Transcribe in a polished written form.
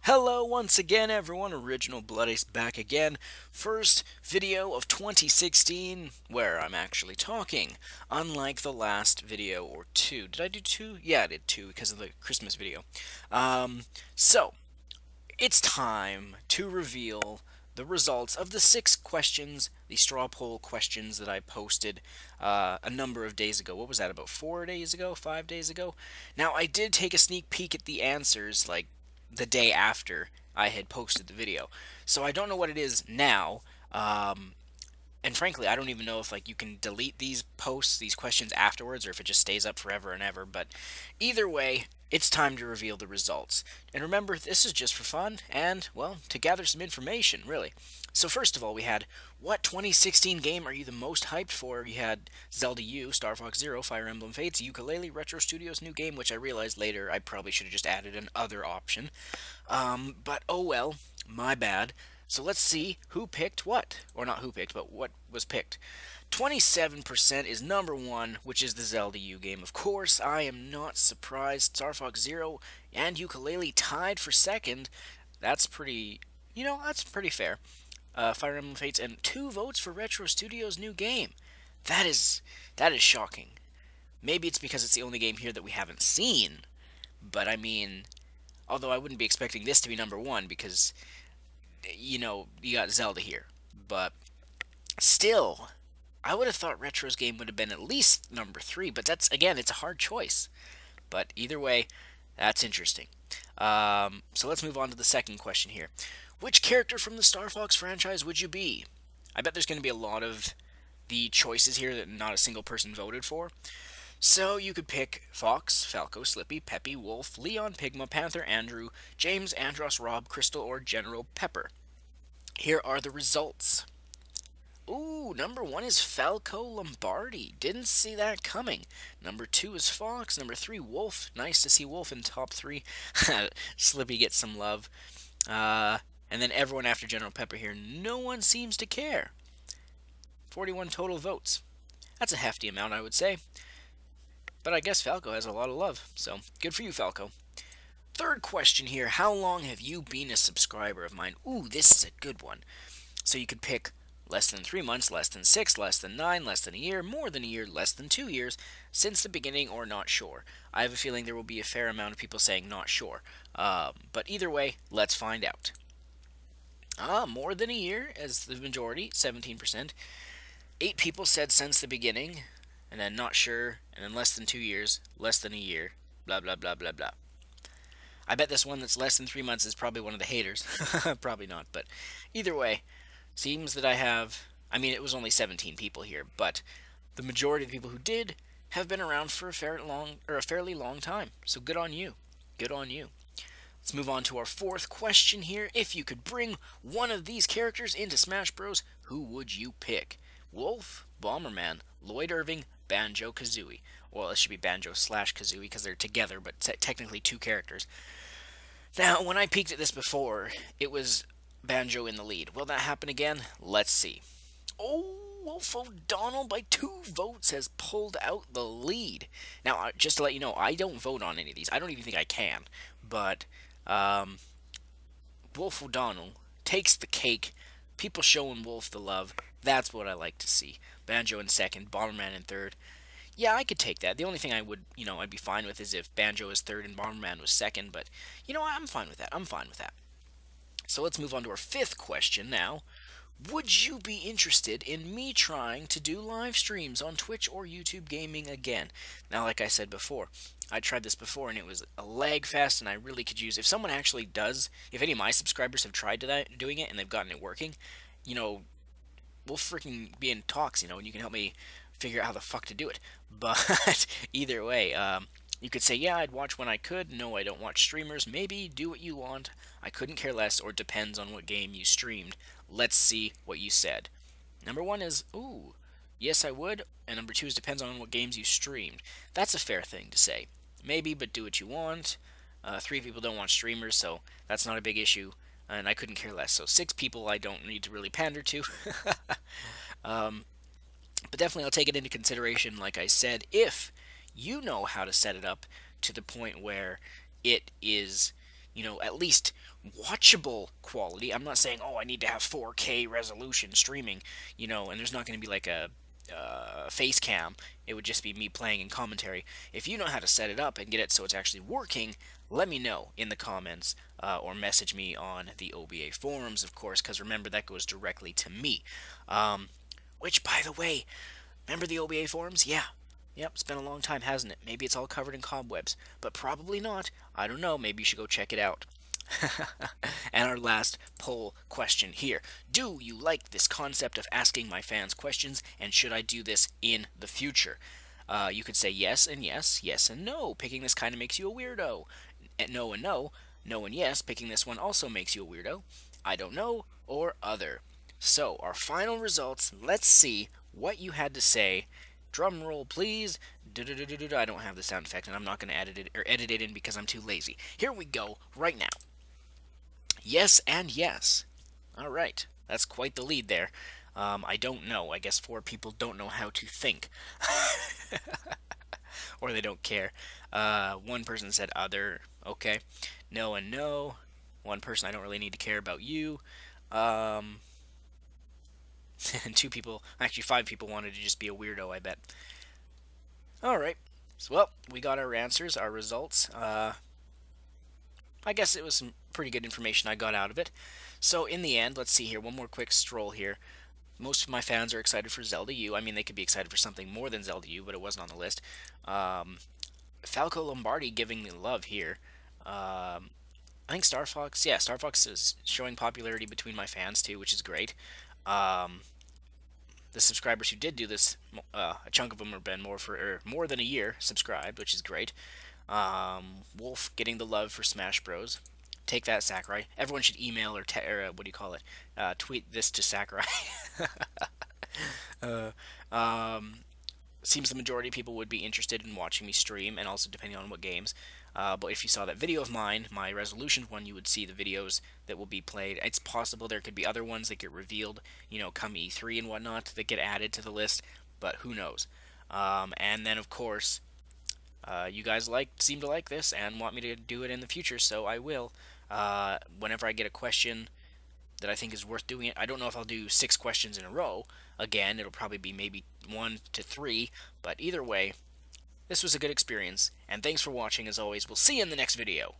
Hello once again everyone, Original Blood Ace back again. First video of 2016 where I'm actually talking, unlike the last video or two. Did I do two? Yeah, I did two because of the Christmas video. So, it's time to reveal the results of the 6 questions, the straw poll questions that I posted a number of days ago. What was that, about 4 days ago? 5 days ago? Now, I did take a sneak peek at the answers, like, the day after I had posted the video. So I don't know what it is now. And frankly, I don't even know if like you can delete these posts, these questions afterwards, or if it just stays up forever and ever. But either way, it's time to reveal the results. And remember, this is just for fun and, well, to gather some information, really. So first of all, we had, what 2016 game are you the most hyped for? You had Zelda U, Star Fox Zero, Fire Emblem Fates, Yooka-Laylee, Retro Studios' new game, which I realized later I probably should have just added an other option. But oh well, my bad. So let's see who picked what. Or not who picked, but what was picked. 27% is number one, which is the Zelda U game. Of course, I am not surprised. Star Fox Zero and Yooka-Laylee tied for second. That's pretty, that's pretty fair. Fire Emblem Fates and 2 votes for Retro Studios' new game. That is shocking. Maybe it's because it's the only game here that we haven't seen. But I mean, although I wouldn't be expecting this to be number one because you got Zelda here. But still, I would have thought Retro's game would have been at least number 3, but that's, again, it's a hard choice. But either way, that's interesting. So let's move on to the second question here. Which character from the Star Fox franchise would you be? I bet there's going to be a lot of the choices here that not a single person voted for. So you could pick Fox, Falco, Slippy, Peppy, Wolf, Leon, Pigma, Panther, Andrew, James, Andros, Rob, Crystal, or General Pepper. Here are the results. Ooh, number 1 is Falco Lombardi. Didn't see that coming. Number 2 is Fox. Number 3, Wolf. Nice to see Wolf in top 3. Slippy gets some love. And then everyone after General Pepper here. No one seems to care. 41 total votes. That's a hefty amount, I would say. But I guess Falco has a lot of love, so good for you, Falco. Third question here. How long have you been a subscriber of mine? Ooh, this is a good one. So you could pick less than 3 months, less than 6, less than 9, less than a year, more than a year, less than 2 years, since the beginning, or not sure. I have a feeling there will be a fair amount of people saying not sure. But either way, let's find out. More than a year, as the majority, 17%. 8 people said since the beginning, and then not sure, and then less than 2 years, less than a year, blah, blah, blah, blah, blah. I bet this one that's less than 3 months is probably one of the haters. Probably not, but either way, seems that I have, I mean, it was only 17 people here, but the majority of the people who did have been around for a fairly long time. So good on you. Good on you. Let's move on to our fourth question here. If you could bring one of these characters into Smash Bros, who would you pick? Wolf, Bomberman, Lloyd Irving, Banjo-Kazooie. Well, it should be Banjo/Kazooie because they're together, but technically 2 characters. Now, when I peeked at this before, it was Banjo in the lead. Will that happen again? Let's see. Oh, Wolf O'Donnell by 2 votes has pulled out the lead. Now, just to let you know, I don't vote on any of these. I don't even think I can. But Wolf O'Donnell takes the cake. People showing Wolf the love. That's what I like to see. Banjo in second, Bomberman in third. Yeah, I could take that. The only thing I would, I'd be fine with is if Banjo is third and Bomberman was second. But, I'm fine with that. I'm fine with that. So let's move on to our 5th question now. Would you be interested in me trying to do live streams on Twitch or YouTube Gaming again? Now, like I said before, I tried this before and it was a lag fest, and I really could use, if someone actually does, if any of my subscribers have tried doing it and they've gotten it working, we'll freaking be in talks, and you can help me figure out how the fuck to do it. But either way, you could say, yeah, I'd watch when I could. No, I don't watch streamers. Maybe do what you want. I couldn't care less, or depends on what game you streamed. Let's see what you said. Number 1 is, ooh, yes, I would. And number 2 is depends on what games you streamed. That's a fair thing to say. Maybe, but do what you want. 3 people don't watch streamers, so that's not a big issue. And I couldn't care less. So 6 people I don't need to really pander to. But definitely I'll take it into consideration, like I said, if you know how to set it up to the point where it is, at least watchable quality. I'm not saying, oh, I need to have 4K resolution streaming, and there's not going to be like a face cam. It would just be me playing in commentary. If you know how to set it up and get it so it's actually working, let me know in the comments, or message me on the OBA forums, of course, because remember, that goes directly to me. Which, by the way, remember the OBA forums? Yeah. Yep, it's been a long time, hasn't it? Maybe it's all covered in cobwebs, but probably not. I don't know, maybe you should go check it out. And our last poll question here. Do you like this concept of asking my fans questions, and should I do this in the future? You could say yes and yes, yes and no. Picking this kind of makes you a weirdo. No and no, no and yes. Picking this one also makes you a weirdo. I don't know, or other. So, our final results, let's see what you had to say. Drum roll, please. I don't have the sound effect, and I'm not going to edit it in because I'm too lazy. Here we go, right now. Yes and yes. All right, that's quite the lead there. I don't know. I guess 4 people don't know how to think. Or they don't care. One person said other. Okay. No and no. One person, I don't really need to care about you. And 2 people, actually 5 people wanted to just be a weirdo, I bet. All right. So, well, we got our answers, our results. I guess it was some pretty good information I got out of it. So in the end, let's see here, one more quick stroll here. Most of my fans are excited for Zelda U. I mean, they could be excited for something more than Zelda U, but it wasn't on the list. Falco Lombardi giving me love here. I think Star Fox, yeah, Star Fox is showing popularity between my fans too, which is great. The subscribers who did do this, a chunk of them have been more than a year subscribed, which is great. Wolf getting the love for Smash Bros. Take that, Sakurai. Everyone should email or what do you call it? Tweet this to Sakurai. uh, Seems the majority of people would be interested in watching me stream, and also depending on what games. But if you saw that video of mine, my resolution one, you would see the videos that will be played. It's possible there could be other ones that get revealed, come E3 and whatnot, that get added to the list, but who knows. And then, of course, you guys seem to like this and want me to do it in the future, so I will. Whenever I get a question that I think is worth doing it, I don't know if I'll do 6 questions in a row. Again, it'll probably be maybe 1 to 3, but either way, this was a good experience, and thanks for watching as always. We'll see you in the next video.